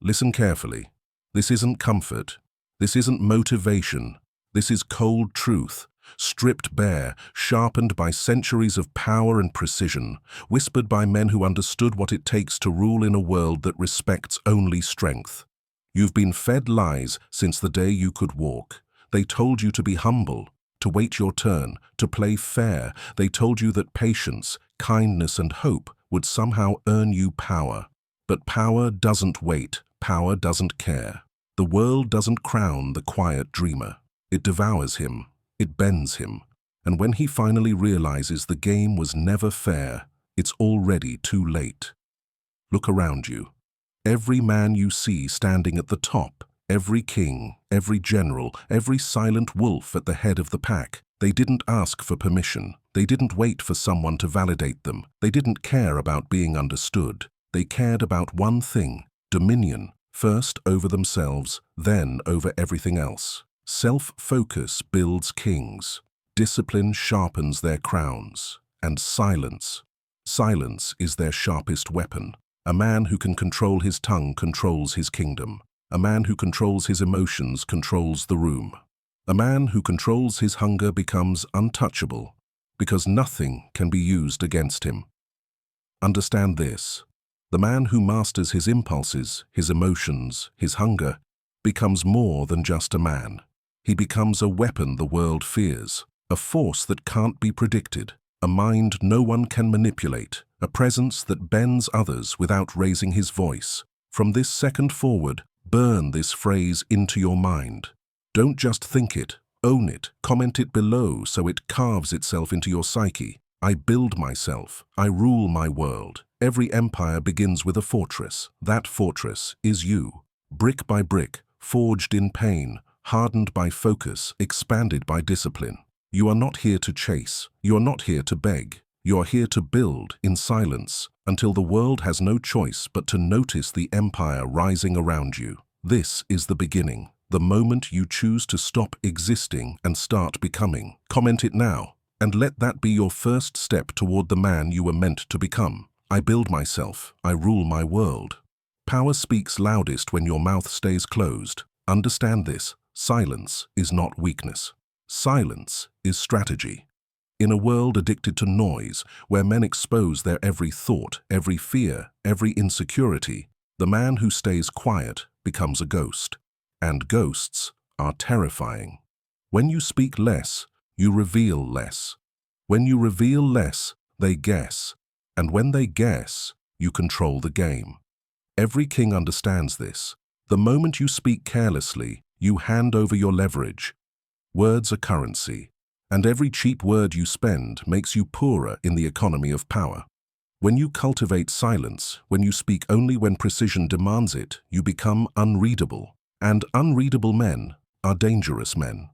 Listen carefully. This isn't comfort. This isn't motivation. This is cold truth, stripped bare, sharpened by centuries of power and precision, whispered by men who understood what it takes to rule in a world that respects only strength. You've been fed lies since the day you could walk. They told you to be humble, to wait your turn, to play fair. They told you that patience, kindness, and hope would somehow earn you power. But power doesn't wait. Power doesn't care. The world doesn't crown the quiet dreamer. It devours him. It bends him. And when he finally realizes the game was never fair, it's already too late. Look around you. Every man you see standing at the top, every king, every general, every silent wolf at the head of the pack, they didn't ask for permission. They didn't wait for someone to validate them. They didn't care about being understood. They cared about one thing: dominion, first over themselves, then over everything else. Self-focus builds kings. Discipline sharpens their crowns. And silence is their sharpest weapon. A man who can control his tongue controls his kingdom. A man who controls his emotions controls the room. A man who controls his hunger becomes untouchable, because nothing can be used against him. Understand this. The man who masters his impulses, his emotions, his hunger, becomes more than just a man. He becomes a weapon the world fears, a force that can't be predicted, a mind no one can manipulate, a presence that bends others without raising his voice. From this second forward, burn this phrase into your mind. Don't just think it, own it, comment it below so it carves itself into your psyche. I build myself, I rule my world. Every empire begins with a fortress. That fortress is you. Brick by brick, forged in pain, hardened by focus, expanded by discipline. You are not here to chase. You are not here to beg. You are here to build in silence until the world has no choice but to notice the empire rising around you. This is the beginning, the moment you choose to stop existing and start becoming. Comment it now, and let that be your first step toward the man you were meant to become. I build myself. I rule my world. Power speaks loudest when your mouth stays closed. Understand this. Silence is not weakness. Silence is strategy. In a world addicted to noise, where men expose their every thought, every fear, every insecurity, the man who stays quiet becomes a ghost. And ghosts are terrifying. When you speak less, you reveal less. When you reveal less, they guess. And when they guess, you control the game. Every king understands this. The moment you speak carelessly, you hand over your leverage. Words are currency, and every cheap word you spend makes you poorer in the economy of power. When you cultivate silence, when you speak only when precision demands it, you become unreadable. And unreadable men are dangerous men.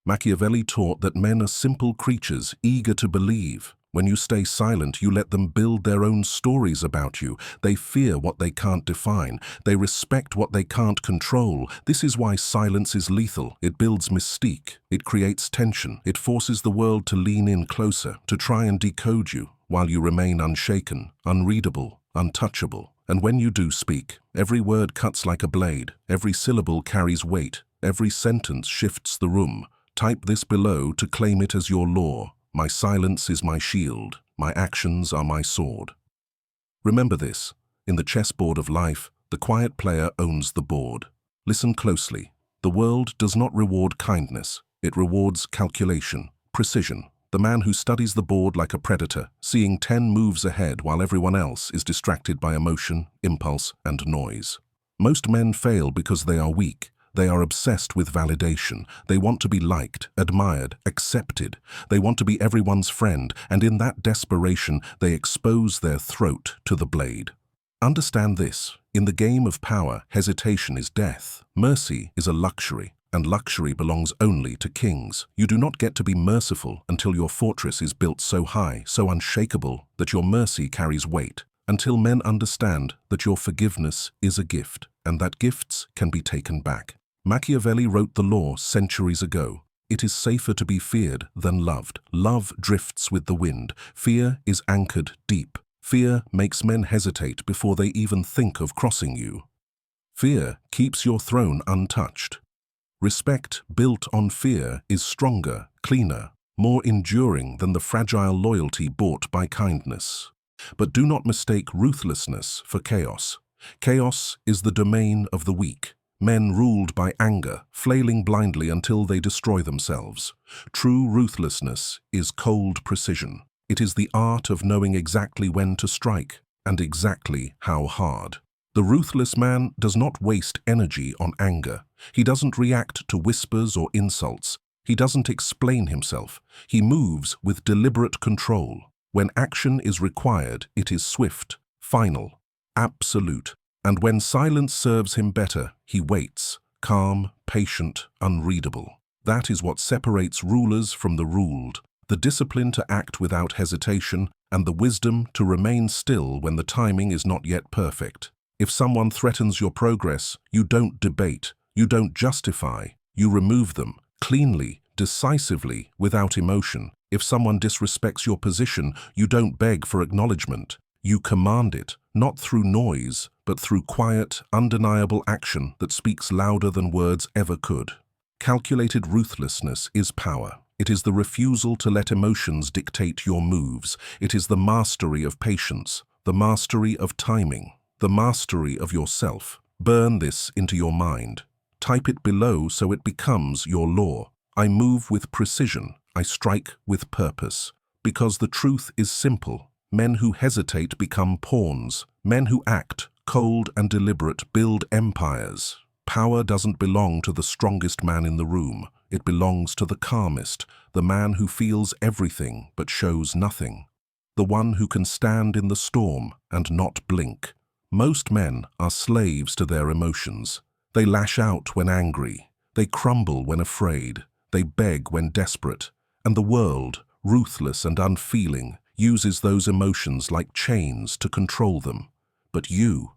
Machiavelli taught that men are simple creatures eager to believe. When you stay silent, you let them build their own stories about you. They fear what they can't define. They respect what they can't control. This is why silence is lethal. It builds mystique. It creates tension. It forces the world to lean in closer, to try and decode you, while you remain unshaken, unreadable, untouchable. And when you do speak, every word cuts like a blade. Every syllable carries weight. Every sentence shifts the room. Type this below to claim it as your law. My silence is my shield. My actions are my sword. Remember this. In the chessboard of life, the quiet player owns the board. Listen closely. The world does not reward kindness. It rewards calculation, precision. The man who studies the board like a predator, seeing 10 moves ahead while everyone else is distracted by emotion, impulse, and noise. Most men fail because they are weak. They are obsessed with validation. They want to be liked, admired, accepted. They want to be everyone's friend, and in that desperation, they expose their throat to the blade. Understand this. In the game of power, hesitation is death. Mercy is a luxury, and luxury belongs only to kings. You do not get to be merciful until your fortress is built so high, so unshakable, that your mercy carries weight. Until men understand that your forgiveness is a gift, and that gifts can be taken back. Machiavelli wrote the law centuries ago. It is safer to be feared than loved. Love drifts with the wind. Fear is anchored deep. Fear makes men hesitate before they even think of crossing you. Fear keeps your throne untouched. Respect built on fear is stronger, cleaner, more enduring than the fragile loyalty bought by kindness. But do not mistake ruthlessness for chaos. Chaos is the domain of the weak, men ruled by anger, flailing blindly until they destroy themselves. True ruthlessness is cold precision. It is the art of knowing exactly when to strike and exactly how hard. The ruthless man does not waste energy on anger. He doesn't react to whispers or insults. He doesn't explain himself. He moves with deliberate control. When action is required, it is swift, final, absolute. And when silence serves him better, he waits, calm, patient, unreadable. That is what separates rulers from the ruled, the discipline to act without hesitation and the wisdom to remain still when the timing is not yet perfect. If someone threatens your progress, you don't debate, you don't justify, you remove them, cleanly, decisively, without emotion. If someone disrespects your position, you don't beg for acknowledgement. You command it, not through noise, but through quiet, undeniable action that speaks louder than words ever could. Calculated ruthlessness is power. It is the refusal to let emotions dictate your moves. It is the mastery of patience, the mastery of timing, the mastery of yourself. Burn this into your mind. Type it below so it becomes your law. I move with precision. I strike with purpose. Because the truth is simple. Men who hesitate become pawns. Men who act, cold and deliberate, build empires. Power doesn't belong to the strongest man in the room. It belongs to the calmest, the man who feels everything but shows nothing. The one who can stand in the storm and not blink. Most men are slaves to their emotions. They lash out when angry. They crumble when afraid. They beg when desperate. And the world, ruthless and unfeeling, uses those emotions like chains to control them. But you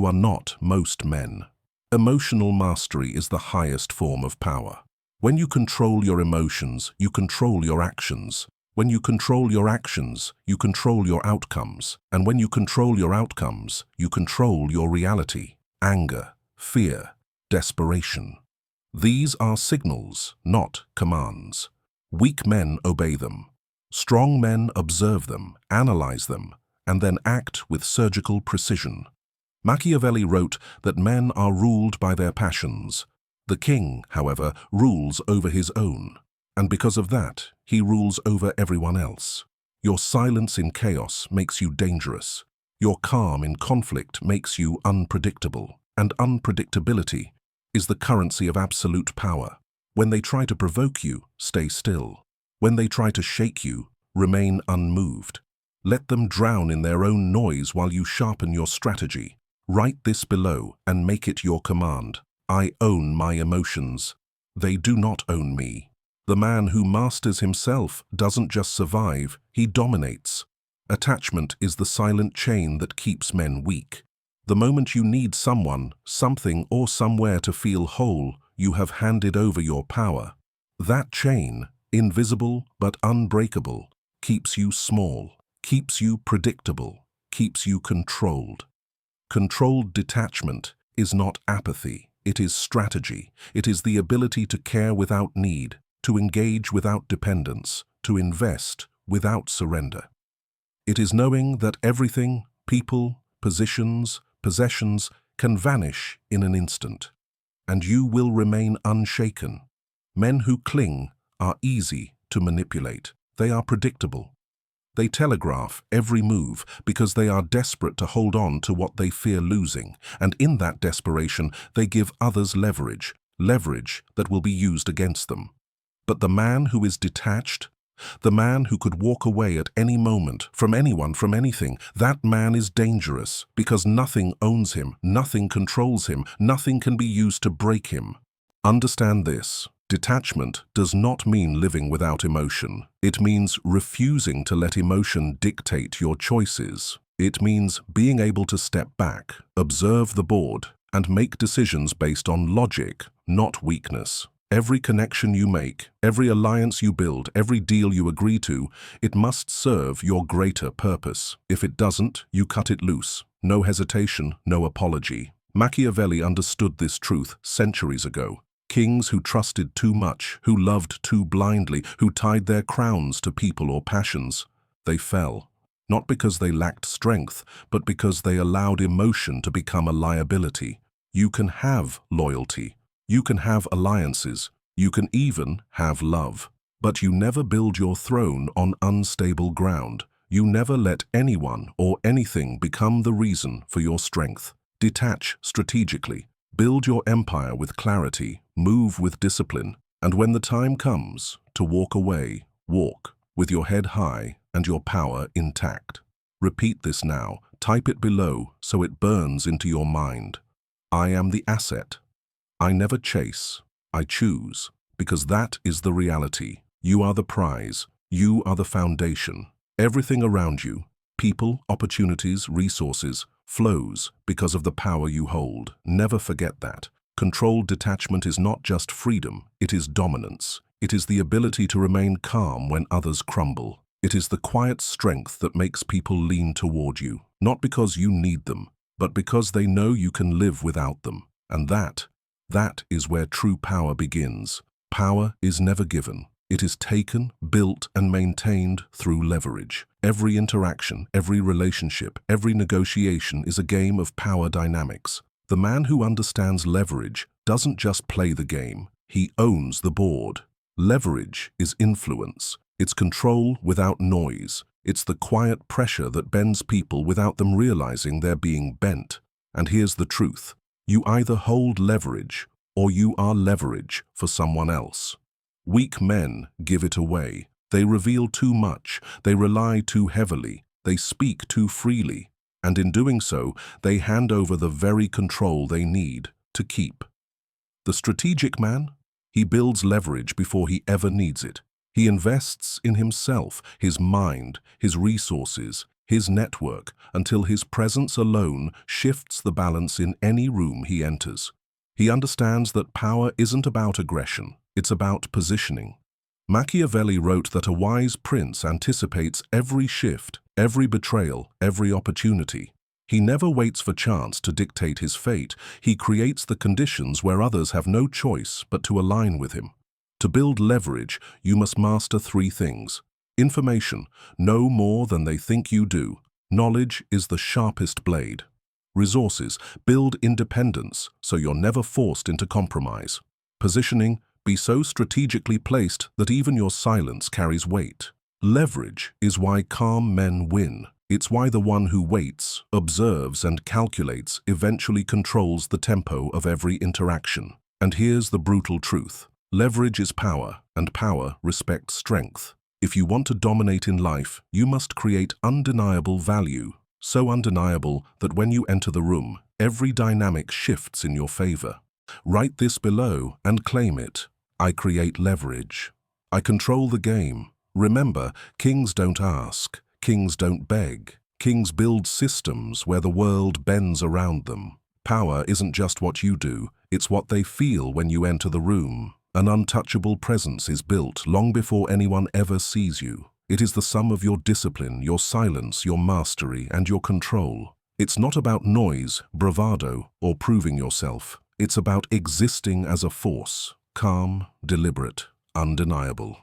are not most men. Emotional mastery is the highest form of power. When you control your emotions, you control your actions. When you control your actions, you control your outcomes. And when you control your outcomes, you control your reality. Anger, fear, desperation. These are signals, not commands. Weak men obey them. Strong men observe them, analyze them, and then act with surgical precision. Machiavelli wrote that men are ruled by their passions. The king, however, rules over his own. And because of that, he rules over everyone else. Your silence in chaos makes you dangerous. Your calm in conflict makes you unpredictable. And unpredictability is the currency of absolute power. When they try to provoke you, stay still. When they try to shake you, remain unmoved. Let them drown in their own noise while you sharpen your strategy. Write this below and make it your command. I own my emotions. They do not own me. The man who masters himself doesn't just survive, he dominates. Attachment is the silent chain that keeps men weak. The moment you need someone, something, or somewhere to feel whole, you have handed over your power. That chain, invisible but unbreakable, keeps you small, keeps you predictable, keeps you controlled. Controlled detachment is not apathy, it is strategy. It is the ability to care without need, to engage without dependence, to invest without surrender. It is knowing that everything, people, positions, possessions, can vanish in an instant, and you will remain unshaken. Men who cling are easy to manipulate. They are predictable. They telegraph every move because they are desperate to hold on to what they fear losing, and in that desperation they give others leverage that will be used against them. But the man who is detached, the man who could walk away at any moment from anyone, from anything, that man is dangerous because nothing owns him, nothing controls him, nothing can be used to break him. Understand this. Detachment does not mean living without emotion. It means refusing to let emotion dictate your choices. It means being able to step back, observe the board, and make decisions based on logic, not weakness. Every connection you make, every alliance you build, every deal you agree to, it must serve your greater purpose. If it doesn't, you cut it loose. No hesitation, no apology. Machiavelli understood this truth centuries ago. Kings who trusted too much, who loved too blindly, who tied their crowns to people or passions, they fell. Not because they lacked strength, but because they allowed emotion to become a liability. You can have loyalty. You can have alliances. You can even have love. But you never build your throne on unstable ground. You never let anyone or anything become the reason for your strength. Detach strategically. Build your empire with clarity. Move with discipline. And when the time comes to walk away, walk with your head high and your power intact. Repeat this now. Type it below so it burns into your mind. I am the asset. I never chase. I choose. Because that is the reality. You are the prize. You are the foundation. Everything around you, people, opportunities, resources, flows because of the power you hold. Never forget that. Controlled detachment is not just freedom, it is dominance. It is the ability to remain calm when others crumble. It is the quiet strength that makes people lean toward you, not because you need them, but because they know you can live without them. And that is where true power begins. Power is never given. It is taken, built, and maintained through leverage. Every interaction, every relationship, every negotiation is a game of power dynamics. The man who understands leverage doesn't just play the game, he owns the board. Leverage is influence. It's control without noise. It's the quiet pressure that bends people without them realizing they're being bent. And here's the truth. You either hold leverage or you are leverage for someone else. Weak men give it away. They reveal too much. They rely too heavily. They speak too freely. And in doing so, they hand over the very control they need to keep. The strategic man, he builds leverage before he ever needs it. He invests in himself, his mind, his resources, his network, until his presence alone shifts the balance in any room he enters. He understands that power isn't about aggression, it's about positioning. Machiavelli wrote that a wise prince anticipates every shift, every betrayal, every opportunity. He never waits for chance to dictate his fate. He creates the conditions where others have no choice but to align with him. To build leverage, you must master 3 things. Information, know more than they think you do. Knowledge is the sharpest blade. Resources, build independence so you're never forced into compromise. Positioning, be so strategically placed that even your silence carries weight. Leverage is why calm men win. It's why the one who waits, observes, and calculates eventually controls the tempo of every interaction. And here's the brutal truth. Leverage is power, and power respects strength. If you want to dominate in life, you must create undeniable value. So undeniable that when you enter the room, every dynamic shifts in your favor. Write this below and claim it. I create leverage. I control the game. Remember, kings don't ask. Kings don't beg. Kings build systems where the world bends around them. Power isn't just what you do, it's what they feel when you enter the room. An untouchable presence is built long before anyone ever sees you. It is the sum of your discipline, your silence, your mastery, and your control. It's not about noise, bravado, or proving yourself. It's about existing as a force, calm, deliberate, undeniable.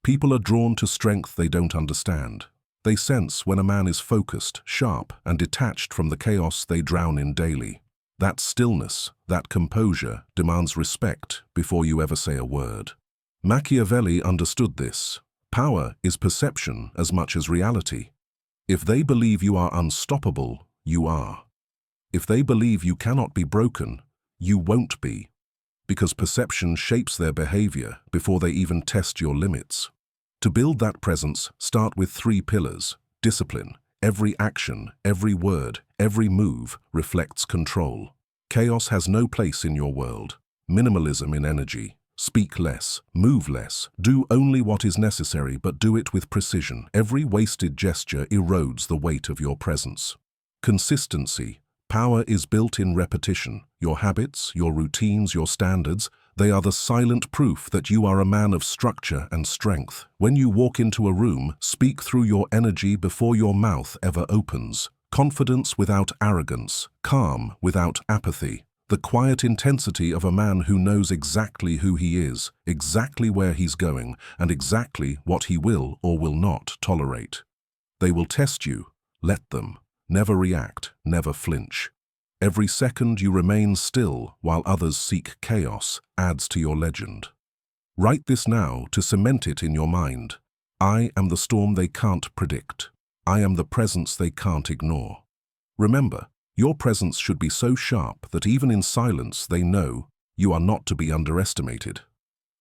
People are drawn to strength they don't understand. They sense when a man is focused, sharp, and detached from the chaos they drown in daily. That stillness, that composure, demands respect before you ever say a word. Machiavelli understood this. Power is perception as much as reality. If they believe you are unstoppable, you are. If they believe you cannot be broken, you won't be. Because perception shapes their behavior before they even test your limits. To build that presence, start with 3 pillars. Discipline. Every action, every word, every move reflects control. Chaos has no place in your world. Minimalism in energy. Speak less, move less, do only what is necessary, but do it with precision. Every wasted gesture erodes the weight of your presence. Consistency. Power is built in repetition. Your habits, your routines, your standards, they are the silent proof that you are a man of structure and strength. When you walk into a room, speak through your energy before your mouth ever opens. confidence without arrogance, calm without apathy, the quiet intensity of a man who knows exactly who he is, exactly where he's going, and exactly what he will or will not tolerate. They will test you. Let them. Never react, never flinch. Every second you remain still while others seek chaos adds to your legend. Write this now to cement it in your mind. I am the storm they can't predict. I am the presence they can't ignore. Remember, your presence should be so sharp that even in silence they know you are not to be underestimated.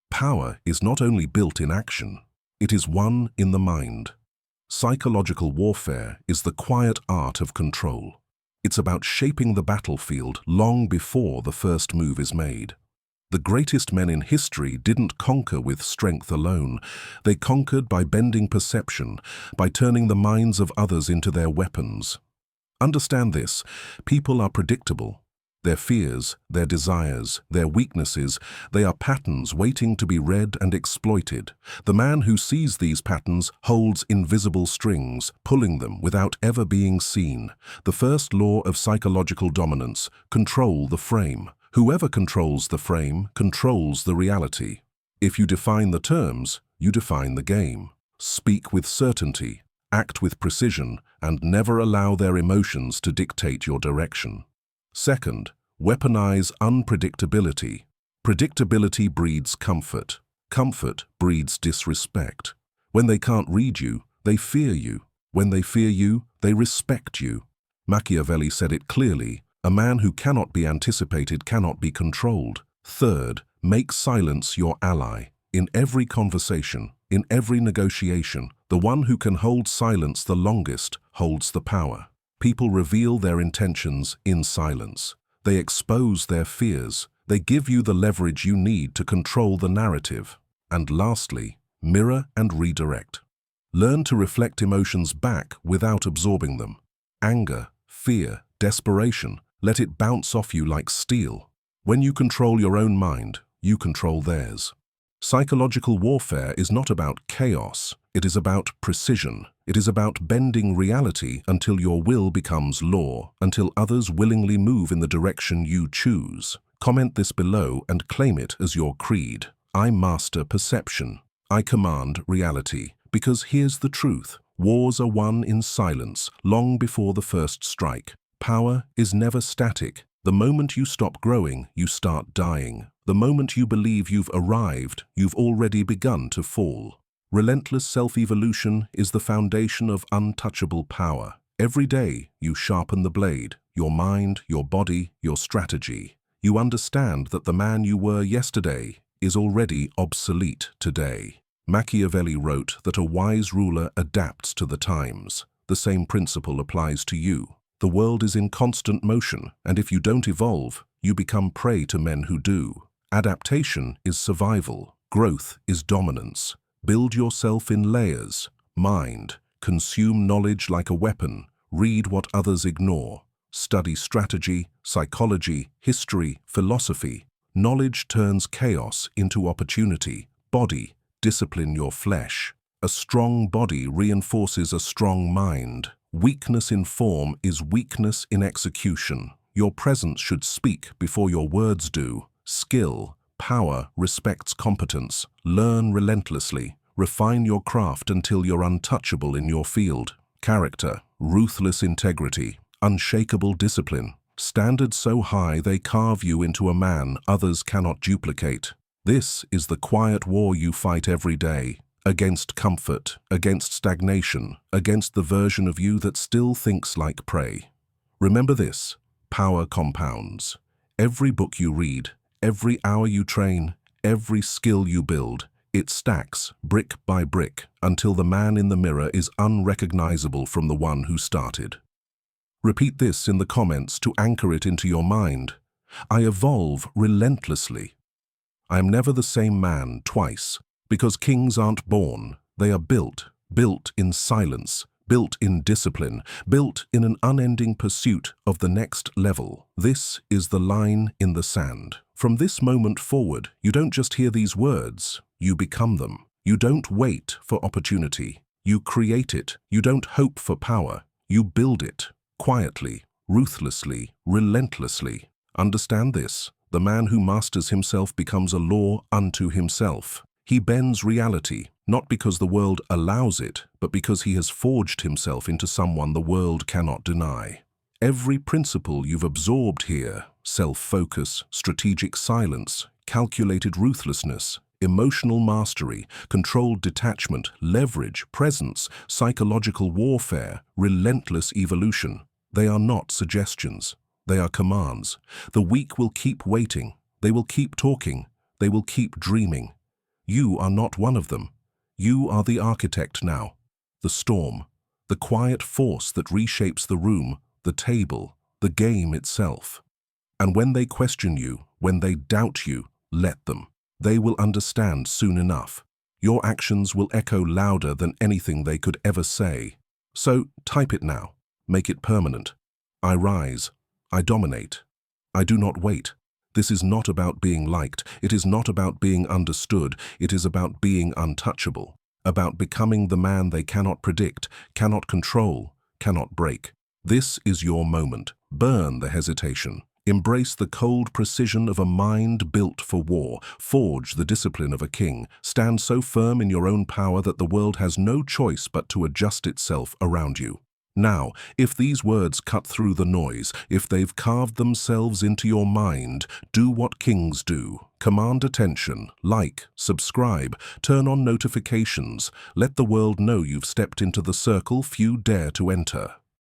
Power is not only built in action, it is won in the mind. Psychological warfare is the quiet art of control. It's about shaping the battlefield long before the first move is made. The greatest men in history didn't conquer with strength alone. They conquered by bending perception, by turning the minds of others into their weapons. Understand this, people are predictable. Their fears, their desires, their weaknesses, they are patterns waiting to be read and exploited. The man who sees these patterns holds invisible strings, pulling them without ever being seen. The first law of psychological dominance: control the frame. Whoever controls the frame controls the reality. If you define the terms, you define the game. Speak with certainty, act with precision, and never allow their emotions to dictate your direction. Second, weaponize unpredictability. Predictability breeds comfort. Comfort breeds disrespect. When they can't read you, they fear you. When they fear you, they respect you. Machiavelli said it clearly: a man who cannot be anticipated cannot be controlled. Third, make silence your ally. In every conversation, in every negotiation, the one who can hold silence the longest holds the power. People reveal their intentions in silence. They expose their fears. They give you the leverage you need to control the narrative. And lastly, mirror and redirect. Learn to reflect emotions back without absorbing them. Anger, fear, desperation, let it bounce off you like steel. When you control your own mind, you control theirs. Psychological warfare is not about chaos, it is about precision. It is about bending reality until your will becomes law, until others willingly move in the direction you choose. Comment this below and claim it as your creed. I master perception. I command reality. Because here's the truth: wars are won in silence, long before the first strike. Power is never static. The moment you stop growing, you start dying. The moment you believe you've arrived, you've already begun to fall. Relentless self-evolution is the foundation of untouchable power. Every day, you sharpen the blade, your mind, your body, your strategy. You understand that the man you were yesterday is already obsolete today. Machiavelli wrote that a wise ruler adapts to the times. The same principle applies to you. The world is in constant motion, and if you don't evolve, you become prey to men who do. Adaptation is survival. Growth is dominance. Build yourself in layers. Mind. Consume knowledge like a weapon. Read what others ignore. Study strategy, psychology, history, philosophy. Knowledge turns chaos into opportunity. Body. Discipline your flesh. A strong body reinforces a strong mind. Weakness in form is weakness in execution. Your presence should speak before your words do. Skill, power respects competence. Learn relentlessly. Refine your craft until you're untouchable in your field. Character, ruthless integrity, unshakable discipline. Standards so high they carve you into a man others cannot duplicate. This is the quiet war you fight every day. Against comfort, against stagnation, against the version of you that still thinks like prey. Remember this: power compounds. Every book you read, every hour you train, every skill you build, it stacks brick by brick until the man in the mirror is unrecognizable from the one who started. Repeat this in the comments to anchor it into your mind. I evolve relentlessly. I am never the same man twice. Because kings aren't born, they are built. Built in silence, built in discipline, built in an unending pursuit of the next level. This is the line in the sand. From this moment forward, you don't just hear these words, you become them. You don't wait for opportunity, you create it. You don't hope for power, you build it. quietly, ruthlessly, relentlessly. Understand this. The man who masters himself becomes a law unto himself. He bends reality, not because the world allows it, but because he has forged himself into someone the world cannot deny. Every principle you've absorbed here, self-focus, strategic silence, calculated ruthlessness, emotional mastery, controlled detachment, leverage, presence, psychological warfare, relentless evolution, they are not suggestions. They are commands. The weak will keep waiting. They will keep talking. They will keep dreaming. You are not one of them. You are the architect now. The storm. The quiet force that reshapes the room, the table, the game itself. And when they question you, when they doubt you, let them. They will understand soon enough. Your actions will echo louder than anything they could ever say. So type it now. Make it permanent. I rise. I dominate. I do not wait. This is not about being liked. It is not about being understood. It is about being untouchable. About becoming the man they cannot predict, cannot control, cannot break. This is your moment. Burn the hesitation. Embrace the cold precision of a mind built for war. Forge the discipline of a king. Stand so firm in your own power that the world has no choice but to adjust itself around you. Now, if these words cut through the noise, if they've carved themselves into your mind, do what kings do. Command attention, like, subscribe, turn on notifications. Let the world know you've stepped into the circle few dare to enter.